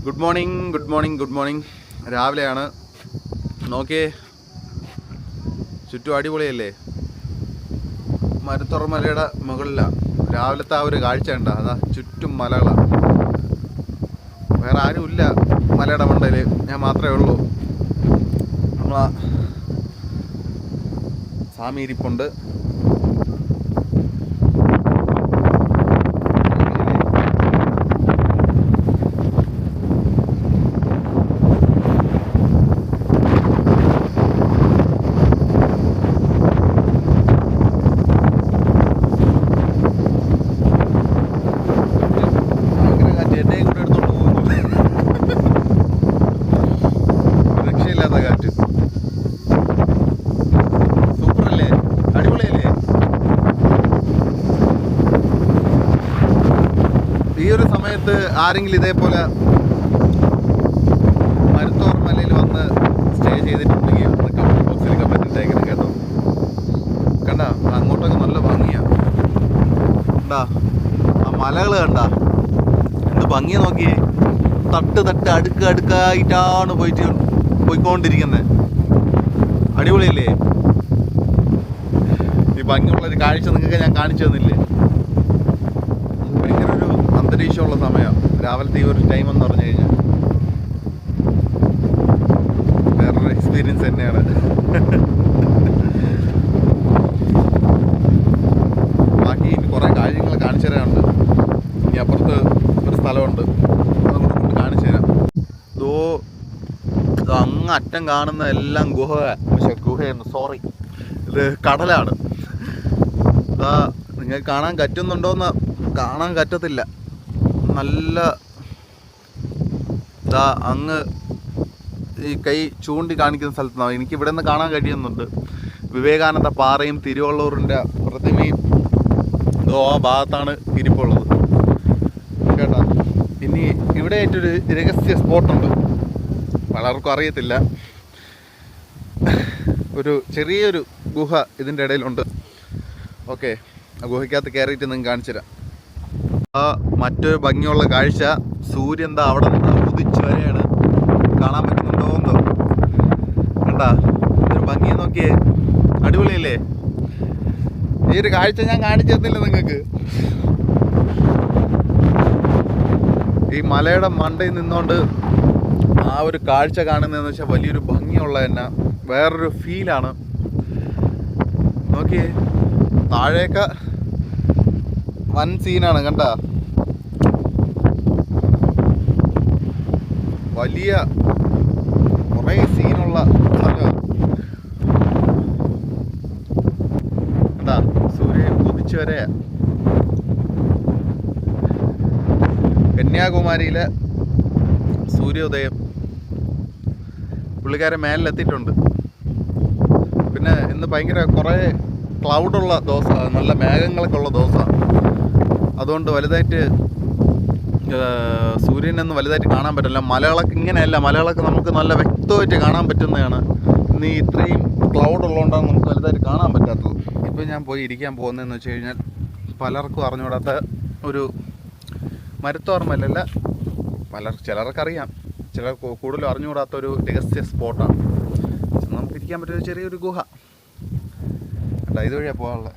Good morning good morning good morning. രാവിലെയാണ്. നോക്കിയേ, ചുറ്റും അടിപൊളിയല്ലേ. മരുത്തുറ മലയുടെ മുകളിലാണ് രാവിലത്തെ ആ ഒരു കാഴ്ച ഉണ്ട്. അതാ ചുറ്റും മലകളാണ്. വേറെ ആരുമില്ല മലയുടെ മണ്ടയിൽ, ഞാൻ മാത്രമേ ഉള്ളൂ. നമ്മളാ സ്വാമി ഇരിപ്പുണ്ട്. ഈ ഒരു സമയത്ത് ആരെങ്കിലും ഇതേപോലെ മരുത്തോർ മലയിൽ വന്ന് സ്റ്റേ ചെയ്തിട്ടുണ്ടെങ്കിൽ ഒന്ന് കമന്റ് ബോക്സിൽ കമന്റ് ഇട്ടേക്കണം കേട്ടോ. കണ്ട, അങ്ങോട്ടൊക്കെ നല്ല ഭംഗിയാണ്. കണ്ടാ ആ മലകൾ കണ്ട എന്ത് ഭംഗിയാ നോക്കിയേ. തട്ട് തട്ട് അടുക്കായിട്ടാണ് പോയിക്കൊണ്ടിരിക്കുന്നത്. അടിപൊളിയല്ലേ. ഈ ഭംഗിയുള്ളൊരു കാഴ്ച നിങ്ങൾക്ക് ഞാൻ കാണിച്ചു തന്നില്ലേ. ഭയങ്കര ഒരു അന്തരീക്ഷമുള്ള സമയമാണ് രാവിലത്തെ ഈ ഒരു ടൈം എന്ന് പറഞ്ഞു കഴിഞ്ഞാൽ. വേറൊരു എക്സ്പീരിയൻസ് തന്നെയാണ്. ബാക്കി ഇനി കുറേ കാര്യങ്ങൾ കാണിച്ചു തരാനുണ്ട്. ഇനി അപ്പുറത്ത് ഒരു സ്ഥലമുണ്ട്, അതുകൊണ്ട് കാണിച്ചു തരാം. അങ്ങ് അറ്റം കാണുന്ന എല്ലാം ഗുഹയെന്ന് സോറി, ഇത് കടലാണ്. നിങ്ങൾക്ക് കാണാൻ പറ്റുന്നുണ്ടോയെന്ന് കാണാൻ പറ്റത്തില്ല. നല്ല അങ്ങ് ഈ കൈ ചൂണ്ടി കാണിക്കുന്ന സ്ഥലത്താണ് എനിക്ക് ഇവിടെ നിന്ന് കാണാൻ കഴിയുന്നുണ്ട്. വിവേകാനന്ദ പാറയും തിരുവള്ളൂരിൻ്റെ പ്രതിമയും ആ ഭാഗത്താണ് ഇരിപ്പുള്ളത് കേട്ടോ. ഇനി ഇവിടെ ആയിട്ടൊരു രഹസ്യ സ്പോട്ടുണ്ട്, പലർക്കും അറിയത്തില്ല. ഒരു ചെറിയൊരു ഗുഹ ഇതിൻ്റെ ഇടയിലുണ്ട്. ഓക്കെ, ആ ഗുഹയ്ക്കകത്ത് കയറിയിട്ട് നിങ്ങൾക്ക് കാണിച്ചു തരാം. മറ്റൊരു ഭംഗിയുള്ള കാഴ്ച, സൂര്യൻ എന്താ അവിടെ നിന്ന് ഉദിച്ചു വരെയാണ്. കാണാൻ പറ്റുന്നുണ്ടോന്നോ കണ്ടാ, ഒരു ഭംഗി നോക്കിയേ. അടിപൊളിയല്ലേ. ഈ ഒരു കാഴ്ച ഞാൻ കാണിച്ചു തന്നില്ല നിങ്ങൾക്ക്. ഈ മലയുടെ മണ്ടയിൽ നിന്നുകൊണ്ട് ആ ഒരു കാഴ്ച കാണുന്നതെന്ന് വെച്ചാൽ വലിയൊരു ഭംഗിയുള്ള തന്നെ വേറൊരു ഫീലാണ്. നോക്കിയേ, താഴേക്ക് വൻ സീനാണ് കണ്ട. വലിയ കുറേ സീനുള്ള സ്ഥലമാണ് കണ്ടാ. സൂര്യൻ ഉദിച്ചു വരെ കന്യാകുമാരിയിലെ സൂര്യോദയം പുള്ളിക്കാരൻ മേലിലെത്തിയിട്ടുണ്ട്. പിന്നെ ഇന്ന് ഭയങ്കര കുറേ ക്ലൗഡുള്ള ദിവസമാണ്, നല്ല മേഘങ്ങളൊക്കെ ഉള്ള ദിവസമാണ്. അതുകൊണ്ട് വലുതായിട്ട് സൂര്യനൊന്നും വലുതായിട്ട് കാണാൻ പറ്റില്ല. മലകളൊക്കെ ഇങ്ങനെയല്ല, മലകളൊക്കെ നമുക്ക് നല്ല വ്യക്തമായിട്ട് കാണാൻ പറ്റുന്നതാണ്. ഇന്ന് ഇത്രയും ക്ലൗഡ് ഉള്ളതുകൊണ്ടാണ് നമുക്ക് വലുതായിട്ട് കാണാൻ പറ്റാത്തത്. ഇപ്പോൾ ഞാൻ പോയി ഇരിക്കാൻ പോകുന്നതെന്ന് വെച്ച് കഴിഞ്ഞാൽ പലർക്കും അറിഞ്ഞുകൂടാത്ത ഒരു മരുത്തോർമല്ല, ചിലർക്കറിയാം, ചിലർ കൂടുതലും അറിഞ്ഞുകൂടാത്ത ഒരു രഹസ്യ സ്പോട്ടാണ്. നമുക്ക് ഇരിക്കാൻ പറ്റിയൊരു ചെറിയൊരു ഗുഹ അല്ല, ഇതുവഴിയാണ് പോകാനുള്ളത്.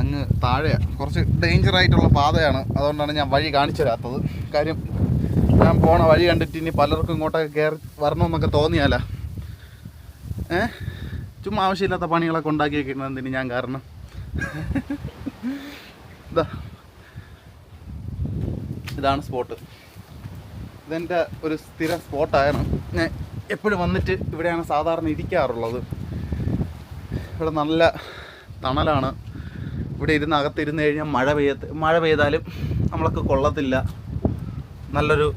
അങ്ങ് താഴെയാണ്, കുറച്ച് ഡേഞ്ചറായിട്ടുള്ള പാതയാണ്. അതുകൊണ്ടാണ് ഞാൻ വഴി കാണിച്ചു തരാത്തത്. കാര്യം ഞാൻ പോണ വഴി കണ്ടിട്ട് ഇനി പലർക്കും ഇങ്ങോട്ടൊക്കെ കയറി വരണമെന്നൊക്കെ തോന്നിയാലാ. ചുമ്മാ ആവശ്യമില്ലാത്ത പണികളൊക്കെ ഉണ്ടാക്കി വെക്കുന്നതിന് ഞാൻ കാരണം. ഇതാണ് സ്പോട്ട്. ഇതെൻ്റെ ഒരു സ്ഥിര സ്പോട്ടായിരുന്നു. ഞാൻ എപ്പോഴും വന്നിട്ട് ഇവിടെയാണ് സാധാരണ ഇരിക്കാറുള്ളത്. ഇവിടെ നല്ല തണലാണ്. ഇവിടെ ഇരുന്ന് അകത്തിരുന്ന് കഴിഞ്ഞാൽ മഴ പെയ്താലും നമ്മളൊക്കെ കൊള്ളത്തില്ല. നല്ലൊരു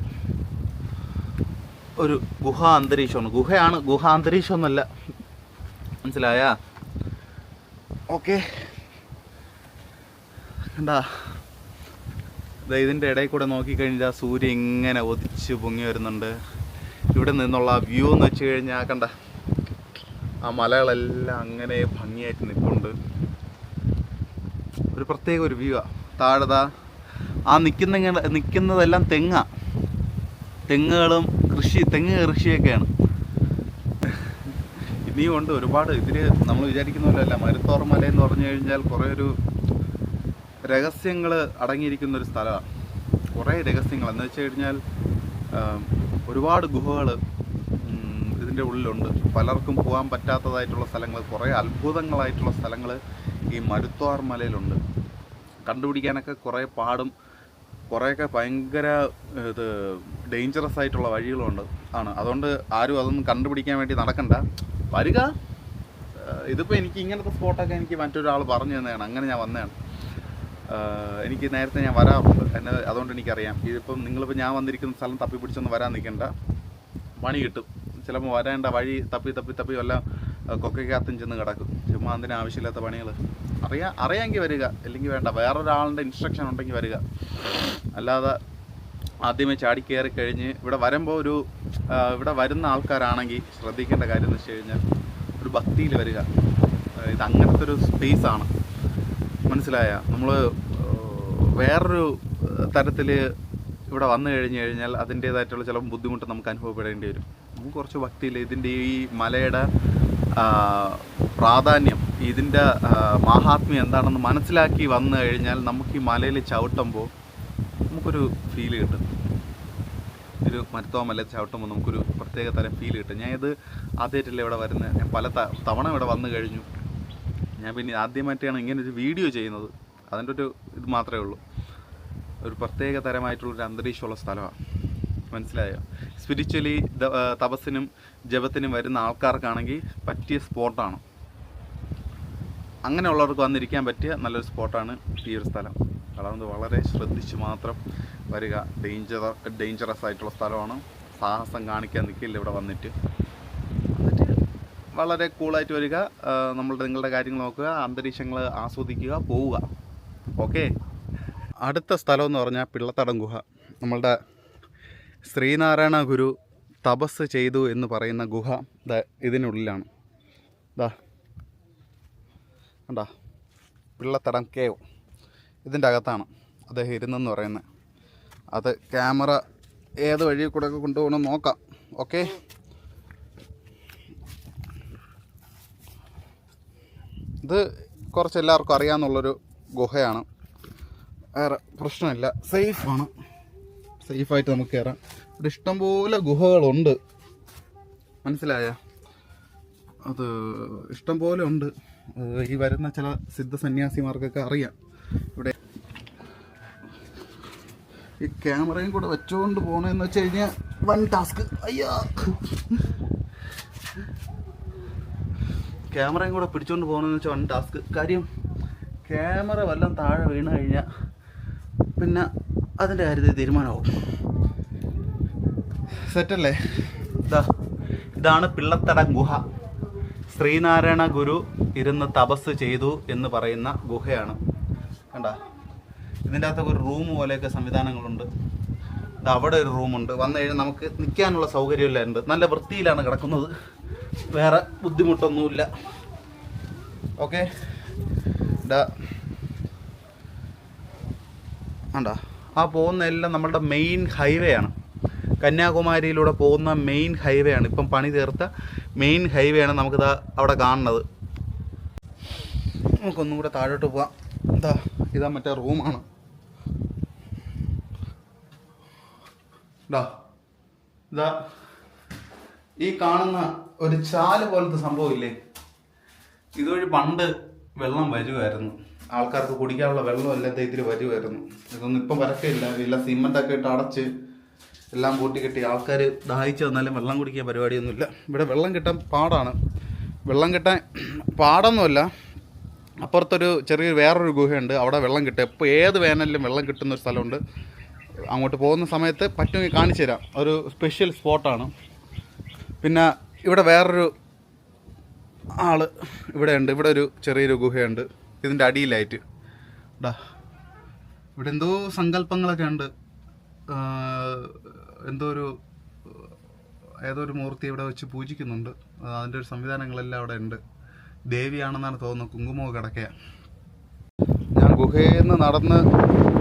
ഗുഹാ അന്തരീക്ഷമാണ്. ഗുഹാ അന്തരീക്ഷമൊന്നുമല്ല, മനസ്സിലായാ? ഓക്കെ, കണ്ടാ ഇതിൻ്റെ ഇടയിൽ കൂടെ നോക്കിക്കഴിഞ്ഞാൽ സൂര്യൻ ഇങ്ങനെ ഒതിച്ച് പൊങ്ങി വരുന്നുണ്ട്. ഇവിടെ നിന്നുള്ള വ്യൂ എന്ന് വെച്ച് കഴിഞ്ഞാൽ കണ്ട ആ മലകളെല്ലാം അങ്ങനെ ഭംഗിയായിട്ട് നിൽപ്പുണ്ട്. ഒരു പ്രത്യേക ഒരു വ്യൂ ആണ്. താഴെ ആ നിൽക്കുന്നതെല്ലാം തെങ്ങുകളും തെങ്ങ് കൃഷിയൊക്കെയാണ്. ഇനിയും ഉണ്ട് ഒരുപാട്. ഇതിൽ നമ്മൾ വിചാരിക്കുന്ന പോലെയല്ല. മരുത്തോർ മല എന്ന് പറഞ്ഞു കഴിഞ്ഞാൽ കുറേ ഒരു രഹസ്യങ്ങൾ അടങ്ങിയിരിക്കുന്നൊരു സ്ഥലമാണ്. കുറേ രഹസ്യങ്ങൾ എന്ന് വെച്ച് കഴിഞ്ഞാൽ ഒരുപാട് ഗുഹകൾ ഇതിൻ്റെ ഉള്ളിലുണ്ട്. പലർക്കും പോകാൻ പറ്റാത്തതായിട്ടുള്ള സ്ഥലങ്ങൾ, കുറേ അത്ഭുതങ്ങളായിട്ടുള്ള സ്ഥലങ്ങൾ ഈ മരുത്തോർ മലയിലുണ്ട്. കണ്ടുപിടിക്കാനൊക്കെ കുറേ പാടും, കുറേയൊക്കെ ഭയങ്കര ഡേഞ്ചറസ് ആയിട്ടുള്ള വഴികളുണ്ട് അതുകൊണ്ട് ആരും അതൊന്നും കണ്ടുപിടിക്കാൻ വേണ്ടി നടക്കണ്ട, വരിക. ഇതിപ്പോൾ എനിക്ക് ഇങ്ങനത്തെ സ്പോട്ടൊക്കെ എനിക്ക് മറ്റൊരാൾ പറഞ്ഞു തന്നതാണ്, അങ്ങനെ ഞാൻ വന്നതാണ്. എനിക്ക് നേരത്തെ ഞാൻ വരാറുണ്ട്, അതുകൊണ്ട് എനിക്കറിയാം. ഇതിപ്പം നിങ്ങളിപ്പോൾ ഞാൻ വന്നിരിക്കുന്ന സ്ഥലം തപ്പി പിടിച്ചൊന്നും വരാൻ നിൽക്കേണ്ട, പണി കിട്ടും. ചിലപ്പോൾ വരേണ്ട വഴി തപ്പി വല്ല കൊക്കയ്ക്കകത്തും ചെന്ന് കിടക്കും. ചുമ്മാ അതിന് ആവശ്യമില്ലാത്ത പണികൾ. അറിയാമെങ്കിൽ വരിക, അല്ലെങ്കിൽ വേണ്ട. വേറൊരാളുടെ ഇൻസ്ട്രക്ഷൻ ഉണ്ടെങ്കിൽ വരിക. അല്ലാതെ ആദ്യമേ ചാടി കയറി കഴിഞ്ഞ് ഇവിടെ വരുമ്പോൾ ഇവിടെ വരുന്ന ആൾക്കാരാണെങ്കിൽ ശ്രദ്ധിക്കേണ്ട കാര്യം എന്ന് വെച്ച് കഴിഞ്ഞാൽ ഒരു ഭക്തിയിൽ വരിക. ഇത് അങ്ങനത്തെ ഒരു സ്പേസാണ്, മനസ്സിലായ? നമ്മൾ വേറൊരു തരത്തിൽ ഇവിടെ വന്നു കഴിഞ്ഞാൽ അതിൻ്റേതായിട്ടുള്ള ചില ബുദ്ധിമുട്ട് നമുക്ക് അനുഭവപ്പെടേണ്ടി വരും. നമുക്ക് കുറച്ച് ഭക്തിയിൽ ഇതിൻ്റെ ഈ മലയുടെ പ്രാധാന്യം, ഇതിൻ്റെ മാഹാത്മ്യം എന്താണെന്ന് മനസ്സിലാക്കി വന്നു കഴിഞ്ഞാൽ നമുക്ക് ഈ മലയിൽ ചവിട്ടുമ്പോൾ നമുക്കൊരു ഫീല് കിട്ടും. ഒരു മരുത്തോർ മല ചവിട്ടുമ്പോൾ നമുക്കൊരു പ്രത്യേക തരം ഫീൽ കിട്ടും. ഞാൻ ഇത് ആദ്യമായിട്ടല്ലേ ഇവിടെ വരുന്നത്. ഞാൻ പല തവണ ഇവിടെ വന്നു കഴിഞ്ഞു. ഞാൻ പിന്നെ ആദ്യമായിട്ടാണ് ഇങ്ങനൊരു വീഡിയോ ചെയ്യുന്നത്. അതിൻ്റെ ഒരു ഇത് മാത്രമേ ഉള്ളൂ. ഒരു പ്രത്യേക തരമായിട്ടുള്ളൊരു അന്തരീക്ഷമുള്ള സ്ഥലമാണ്, മനസ്സിലായോ? സ്പിരിച്വലി തപസ്സിനും ജപത്തിനും വരുന്ന ആൾക്കാർക്കാണെങ്കിൽ പറ്റിയ സ്പോട്ടാണ്. അങ്ങനെയുള്ളവർക്ക് വന്നിരിക്കാൻ പറ്റിയ നല്ലൊരു സ്പോട്ടാണ് ഈ ഒരു സ്ഥലം. അതുകൊണ്ട് വളരെ ശ്രദ്ധിച്ച് മാത്രം വരിക. ഡേഞ്ചറസ് ആയിട്ടുള്ള സ്ഥലമാണ്. സാഹസം കാണിക്കാൻ നിൽക്കില്ല ഇവിടെ വന്നിട്ട് വളരെ കൂളായിട്ട് വരിക. നിങ്ങളുടെ കാര്യങ്ങൾ നോക്കുക, അന്തരീക്ഷങ്ങൾ ആസ്വദിക്കുക, പോവുക. ഓക്കെ. അടുത്ത സ്ഥലം എന്ന് പറഞ്ഞാൽ പിള്ളത്തടം ഗുഹ. നമ്മളുടെ ശ്രീനാരായണ ഗുരു തപസ് ചെയ്തു എന്ന് പറയുന്ന ഗുഹ ഇതിനുള്ളിലാണ്. കണ്ടാ, പിള്ളത്തടം കേവ് ഇതിൻ്റെ അകത്താണ് അദ്ദേഹം ഇരുന്നെന്ന് പറയുന്നത്. അത് ക്യാമറ ഏത് വഴി കൂടെ ഒക്കെ കൊണ്ടുപോകണം നോക്കാം. ഓക്കെ. ഇത് കുറച്ച് എല്ലാവർക്കും അറിയാമെന്നുള്ളൊരു ഗുഹയാണ്. വേറെ പ്രശ്നമില്ല, സേഫാണ്. സേഫായിട്ട് നമുക്ക് കയറാം. ഇവിടെ ഇഷ്ടംപോലെ ഗുഹകളുണ്ട്, മനസ്സിലായ? അത് ഇഷ്ടംപോലെ ഉണ്ട്. ഈ വരുന്ന ചില സിദ്ധ സന്യാസിമാർക്കൊക്കെ അറിയാം. ഇവിടെ ഈ ക്യാമറയും കൂടെ വെച്ചുകൊണ്ട് പോകണമെന്ന് വെച്ച് കഴിഞ്ഞാൽ വൺ ടാസ്ക്. അയ്യോ, ക്യാമറയും കൂടെ പിടിച്ചുകൊണ്ട് പോകണമെന്ന് വെച്ചാൽ വൺ ടാസ്ക്. കാര്യം ക്യാമറ വല്ലതും താഴെ വീണ് കഴിഞ്ഞാൽ പിന്നെ അതിൻ്റെ കാര്യത്തിൽ തീരുമാനമാവും. സെറ്റല്ലേ? ഇതാണ് പിള്ളത്തടം ഗുഹ. ശ്രീനാരായണ ഗുരു ഇരുന്ന് തപസ് ചെയ്തു എന്ന് പറയുന്ന ഗുഹയാണ്. കണ്ട, ഇതിൻ്റെ അകത്തൊക്കെ ഒരു റൂം പോലെയൊക്കെ സംവിധാനങ്ങളുണ്ട്. അവിടെ ഒരു റൂമുണ്ട്. വന്നു കഴിഞ്ഞാൽ നമുക്ക് നിൽക്കാനുള്ള സൗകര്യമെല്ലാം ഉണ്ട്. നല്ല വൃത്തിയിലാണ് കിടക്കുന്നത്, വേറെ ബുദ്ധിമുട്ടൊന്നുമില്ല. ഓക്കെ. കണ്ട, ആ പോകുന്ന എല്ലാം നമ്മളുടെ മെയിൻ ഹൈവേ ആണ്. കന്യാകുമാരിയിലൂടെ പോകുന്ന മെയിൻ ഹൈവേ ആണ്. ഇപ്പം പണി തീർത്ത മെയിൻ ഹൈവേ ആണ് നമുക്കിതാ അവിടെ കാണുന്നത്. നമുക്കൊന്നും കൂടെ താഴോട്ട് പോവാം. ഇതാ മറ്റേ റൂമാണ്. ഇതാ ഈ കാണുന്ന ഒരു ചാല് പോലത്തെ സംഭവം ഇല്ലേ, ഇതുവഴി പണ്ട് വെള്ളം വരുമായിരുന്നു. ആൾക്കാർക്ക് കുടിക്കാനുള്ള വെള്ളം എല്ലാം ഇതിൽ വരുമായിരുന്നു. ഇതൊന്നും ഇപ്പം വരക്കില്ല. എല്ലാം സിമെൻ്റൊക്കെ ഇട്ട് അടച്ച് എല്ലാം കൂട്ടിക്കെട്ടി ആൾക്കാർ ദാഹിച്ച് വന്നാലും വെള്ളം കുടിക്കാൻ പരിപാടിയൊന്നുമില്ല. ഇവിടെ വെള്ളം കിട്ടാൻ പാടാണ്. വെള്ളം കിട്ടാൻ പാടൊന്നുമല്ല, അപ്പുറത്തൊരു വേറൊരു ഗുഹയുണ്ട്. അവിടെ വെള്ളം കിട്ടും. എപ്പോൾ ഏത് വേനലിലും വെള്ളം കിട്ടുന്നൊരു സ്ഥലമുണ്ട്. അങ്ങോട്ട് പോകുന്ന സമയത്ത് പറ്റുമെങ്കിൽ കാണിച്ചു തരാം. ഒരു സ്പെഷ്യൽ സ്പോട്ടാണ്. പിന്നെ ഇവിടെ വേറൊരു ആൾ ഇവിടെ ഉണ്ട്. ഇവിടെ ഒരു ചെറിയൊരു ഗുഹയുണ്ട് ഇതിൻ്റെ അടിയിലായിട്ട്. ഇവിടെ എന്തോ സങ്കല്പങ്ങളൊക്കെ ഉണ്ട്. ഏതോ ഒരു മൂർത്തി ഇവിടെ വെച്ച് പൂജിക്കുന്നുണ്ട്. അതിൻ്റെ ഒരു സംവിധാനങ്ങളെല്ലാം അവിടെ ഉണ്ട്. ദേവിയാണെന്നാണ് തോന്നുന്നത്. കുങ്കുമോ കിടക്കുക. ഞാൻ ഗുഹയിൽ നിന്ന് നടന്ന്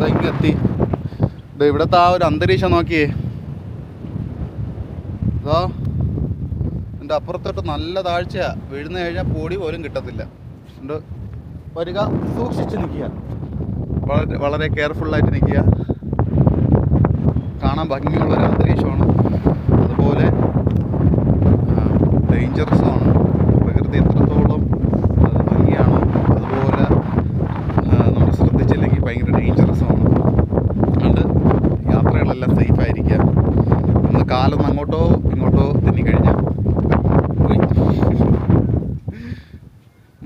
തെങ്ങെത്തി. ഇത് ഇവിടുത്തെ ആ ഒരു അന്തരീക്ഷം നോക്കിയേ. ഇതാ എൻ്റെ അപ്പുറത്തോട്ട് നല്ല താഴ്ചയാണ്. വീഴുന്ന കഴിഞ്ഞാൽ പൊടി പോലും കിട്ടത്തില്ല. ഉണ്ട് വരിക, സൂക്ഷിച്ച് നിൽക്കുക, വളരെ വളരെ കെയർഫുള്ളായിട്ട് നിൽക്കുക. കാണാൻ ഭംഗിയുള്ളൊരു അന്തരീക്ഷമാണ്, അതുപോലെ ഡേഞ്ചറസുമാണ്. പ്രകൃതി എത്രത്തോളം അത് ഭംഗിയാണോ അതുപോലെ നമ്മൾ ശ്രദ്ധിച്ചില്ലെങ്കിൽ ഭയങ്കര ഡേഞ്ചറസുമാണ്. അതുകൊണ്ട് യാത്രകളെല്ലാം സേഫായിരിക്കുക. ഒന്ന് കാലൊന്ന് അങ്ങോട്ടോ ഇങ്ങോട്ടോ തെന്നിക്കഴിഞ്ഞാൽ പോയി.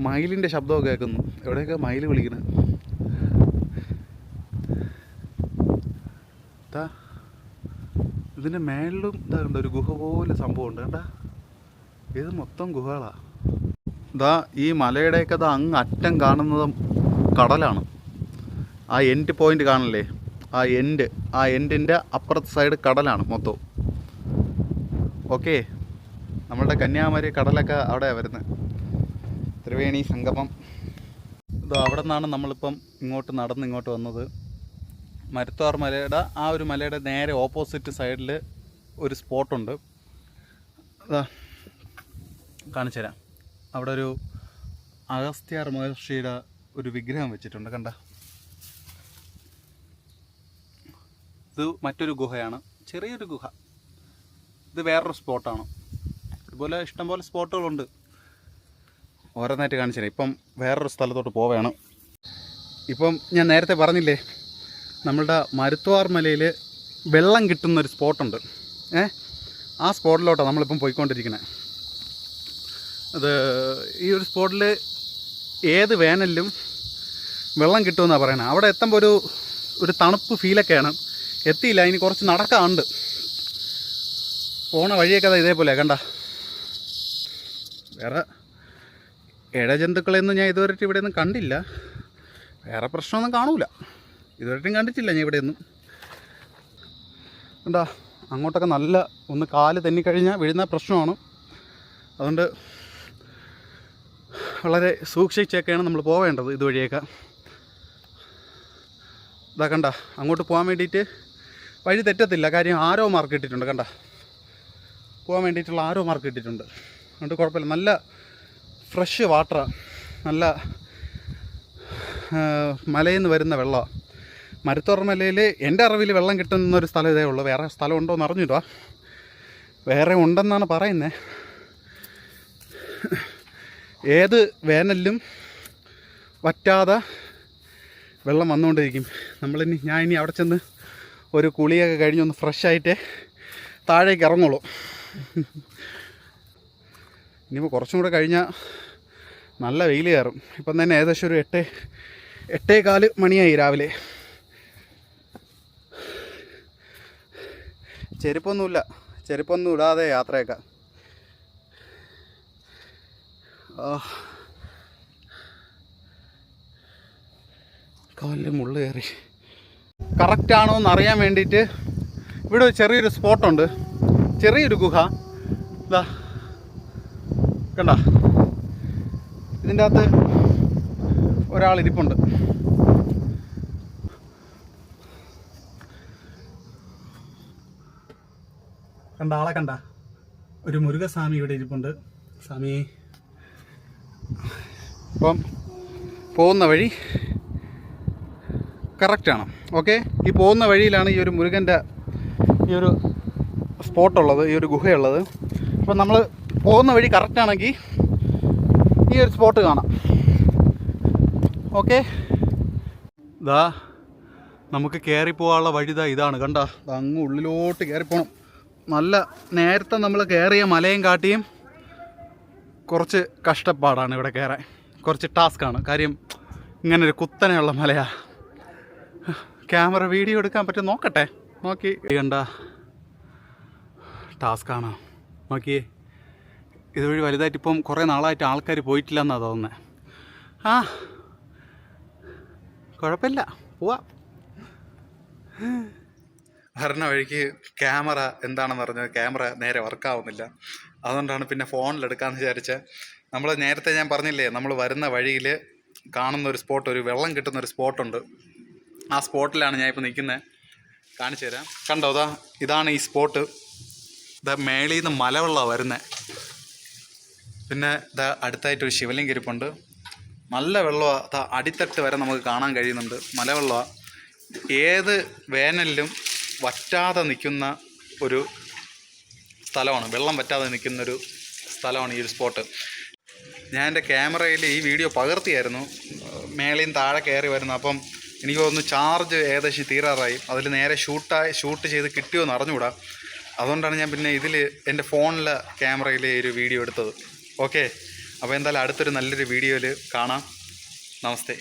മയിലിൻ്റെ ശബ്ദമൊക്കെ കേൾക്കുന്നു. എവിടെയൊക്കെ മയിൽ വിളിക്കുന്നത്. ഇതിൻ്റെ മേളിലും ഇതാ കണ്ട ഒരു ഗുഹ പോലെ സംഭവമുണ്ട് കേട്ടാ. ഇത് മൊത്തം ഗുഹകളാണ്. ഇതാ ഈ മലയുടെയൊക്കെ ഇതാ അങ്ങ് അറ്റം കാണുന്നതും കടലാണ്. ആ എൻഡ് പോയിന്റ് കാണില്ലേ, ആ എൻഡിൻ്റെ അപ്പുറത്തെ സൈഡ് കടലാണ് മൊത്തം. ഓക്കെ, നമ്മളുടെ കന്യാകുമാരി കടലൊക്കെ അവിടെയാണ് വരുന്നത്. ത്രിവേണി സംഗമം. ഇത് അവിടെ നിന്നാണ് നമ്മളിപ്പം ഇങ്ങോട്ട് നടന്ന് ഇങ്ങോട്ട് വന്നത്. മരുത്തോർ മലയുടെ ആ ഒരു മലയുടെ നേരെ ഓപ്പോസിറ്റ് സൈഡിൽ ഒരു സ്പോട്ടുണ്ട്. അതാ കാണിച്ചു തരാം. അവിടെ ഒരു അഗസ്ത്യാർ മഹർഷിയുടെ ഒരു വിഗ്രഹം വെച്ചിട്ടുണ്ട്, കണ്ട. ഇത് മറ്റൊരു ഗുഹയാണ്, ചെറിയൊരു ഗുഹ. ഇത് വേറൊരു സ്പോട്ടാണ്. ഇതുപോലെ ഇഷ്ടംപോലെ സ്പോട്ടുകളുണ്ട്. ഓരോന്നായിട്ട് കാണിച്ചു തരാം. ഇപ്പം വേറൊരു സ്ഥലത്തോട്ട് പോവുകയാണ്. ഇപ്പം ഞാൻ നേരത്തെ പറഞ്ഞില്ലേ, നമ്മളുടെ മരുത്വാർ മലയിൽ വെള്ളം കിട്ടുന്നൊരു സ്പോട്ടുണ്ട്. ആ സ്പോട്ടിലോട്ടാണ് നമ്മളിപ്പം പോയിക്കൊണ്ടിരിക്കുന്നത്. അത് ഈ ഒരു സ്പോട്ടിൽ ഏത് വേനലിലും വെള്ളം കിട്ടുമെന്നാണ് പറയുന്നത്. അവിടെ എത്തുമ്പോൾ ഒരു തണുപ്പ് ഫീലൊക്കെയാണ്. എത്തിയില്ല, ഇനി കുറച്ച് നടക്കാറുണ്ട്. പോണ വഴിയൊക്കെ ഇതേപോലെ കണ്ട. വേറെ ഇഴജന്തുക്കളെയൊന്നും ഞാൻ ഇതുവരെയായിട്ട് ഇവിടെയൊന്നും കണ്ടില്ല. വേറെ പ്രശ്നമൊന്നും കാണൂല, ഇതുവരെയായിട്ടും കണ്ടിട്ടില്ല ഞാൻ ഇവിടെയൊന്നും. കണ്ടാ, അങ്ങോട്ടൊക്കെ നല്ല ഒന്ന് കാല് തെന്നിക്കഴിഞ്ഞാൽ വീഴുന്ന പ്രശ്നമാണ്. അതുകൊണ്ട് വളരെ സൂക്ഷിച്ചൊക്കെയാണ് നമ്മൾ പോവേണ്ടത് ഇതുവഴിയൊക്കെ. ഇതാ കണ്ട, അങ്ങോട്ട് പോകാൻ വേണ്ടിയിട്ട് വഴി തെറ്റത്തില്ല. കാര്യം ആരോ മാർക്ക് ഇട്ടിട്ടുണ്ട്, കണ്ട. പോകാൻ വേണ്ടിയിട്ടുള്ള ആരോ മാർക്ക് ഇട്ടിട്ടുണ്ട്. അതുകൊണ്ട് കുഴപ്പമില്ല. നല്ല ഫ്രഷ് വാട്ടറാണ്, നല്ല മലയിൽ നിന്ന് വരുന്ന വെള്ളമാണ്. മരുത്തോർ മലയിൽ എൻ്റെ അറിവിൽ വെള്ളം കിട്ടുന്നൊരു സ്ഥലം ഇതേ ഉള്ളൂ. വേറെ സ്ഥലം ഉണ്ടോ എന്ന് അറിഞ്ഞില്ല. വേറെ ഉണ്ടെന്നാണ് പറയുന്നത്. ഏത് വേനലിലും വറ്റാതെ വെള്ളം വന്നുകൊണ്ടിരിക്കും. ഞാൻ ഇനി അവിടെ ചെന്ന് ഒരു കുളിയൊക്കെ കഴിഞ്ഞൊന്ന് ഫ്രഷായിട്ട് താഴേക്ക് ഇറങ്ങുള്ളൂ. ഇനിയിപ്പോൾ കുറച്ചും കൂടെ കഴിഞ്ഞാൽ നല്ല വെയിൽ കയറും. ഇപ്പം തന്നെ ഏകദേശം ഒരു 8-8:15 മണിയായി രാവിലെ. ചെരുപ്പൊന്നും ഇടാതെ യാത്രയൊക്കെ. കാലിൽ മുള്ളു കയറി. കറക്റ്റാണോ എന്ന് അറിയാൻ വേണ്ടിയിട്ട് ഇവിടെ ഒരു ചെറിയൊരു സ്പോട്ടുണ്ട്, ചെറിയൊരു ഗുഹ. ഇതാ കണ്ട, ഇതിൻ്റെ അകത്ത് ഒരാളിരിപ്പുണ്ട്. കണ്ട, ആളെ കണ്ട. ഒരു മുരുകസ്വാമി ഇവിടെ ഇരിപ്പുണ്ട്. സ്വാമി. അപ്പം പോകുന്ന വഴി കറക്റ്റാണ്. ഓക്കെ, ഈ പോകുന്ന വഴിയിലാണ് ഈ ഒരു മുരുകൻ്റെ ഈ ഒരു സ്പോട്ടുള്ളത്, ഈ ഒരു ഗുഹയുള്ളത്. അപ്പം നമ്മൾ പോകുന്ന വഴി കറക്റ്റാണെങ്കിൽ ഈ ഒരു സ്പോട്ട് കാണാം. ഓക്കെ, ഇതാ നമുക്ക് കയറിപ്പോകാനുള്ള വഴി ഇതാണ്. കണ്ട, അങ്ങ് ഉള്ളിലോട്ട് കയറിപ്പോകണം. നല്ല നേരത്തെ നമ്മൾ കയറിയ മലയും കാട്ടിയും കുറച്ച് കഷ്ടപ്പാടാണ് ഇവിടെ കയറാൻ. കുറച്ച് ടാസ്ക്കാണ്. കാര്യം ഇങ്ങനൊരു കുത്തനെയുള്ള മലയാണ്. ക്യാമറ വീഡിയോ എടുക്കാൻ പറ്റും, നോക്കട്ടെ. നോക്കി കണ്ട, ടാസ്ക്കാണ്. നോക്കിയേ, ഇതുവഴി വലുതായിട്ട് ഇപ്പം കുറേ നാളായിട്ട് ആൾക്കാർ പോയിട്ടില്ല എന്നാണ് തോന്നുന്നത്. കുഴപ്പമില്ല, പോവാം. വരണ വഴിക്ക് ക്യാമറ എന്താണെന്ന് പറഞ്ഞത്, ക്യാമറ നേരെ വർക്കാവുന്നില്ല. അതുകൊണ്ടാണ് പിന്നെ ഫോണിലെടുക്കാമെന്ന് വിചാരിച്ചത്. നമ്മൾ നേരത്തെ ഞാൻ പറഞ്ഞില്ലേ, നമ്മൾ വരുന്ന വഴിയിൽ കാണുന്ന ഒരു സ്പോട്ട്, ഒരു വെള്ളം കിട്ടുന്നൊരു സ്പോട്ടുണ്ട്. ആ സ്പോട്ടിലാണ് ഞാൻ ഇപ്പോൾ നിൽക്കുന്നത്. കാണിച്ചു തരാം. കണ്ടോ, ഇതാണ് ഈ സ്പോട്ട്. മേളിൽ നിന്ന് മലവെള്ളമാണ് വരുന്നത്. പിന്നെ അടുത്തായിട്ടൊരു ശിവലിംഗം ഇരിപ്പുണ്ട്. നല്ല വെള്ളമാണ്. അടിത്തട്ട് വരെ നമുക്ക് കാണാൻ കഴിയുന്നുണ്ട്. മലവെള്ളമാണ്. ഏത് വേനലിലും വറ്റാതെ നിൽക്കുന്ന ഒരു സ്ഥലമാണ്. വെള്ളം വറ്റാതെ നിൽക്കുന്നൊരു സ്ഥലമാണ് ഈ ഒരു സ്പോട്ട്. ഞാൻ എൻ്റെ ക്യാമറയിൽ ഈ വീഡിയോ പകർത്തിയായിരുന്നു. മേളിൽ നിന്ന് താഴെ കയറി വരുന്നു. അപ്പം എനിക്ക് തോന്നുന്നു ചാർജ് ഏകദേശം തീരാറായി. അതിൽ നേരെ ഷൂട്ട് ചെയ്ത് കിട്ടിയോന്ന് അറിഞ്ഞുകൂടാ. അതുകൊണ്ടാണ് ഞാൻ പിന്നെ ഇതിൽ എൻ്റെ ഫോണിലെ ക്യാമറയിൽ ഒരു വീഡിയോ എടുത്തത്. ഓക്കെ, അപ്പോൾ എന്തായാലും അടുത്തൊരു നല്ലൊരു വീഡിയോയിൽ കാണാം. നമസ്തേ.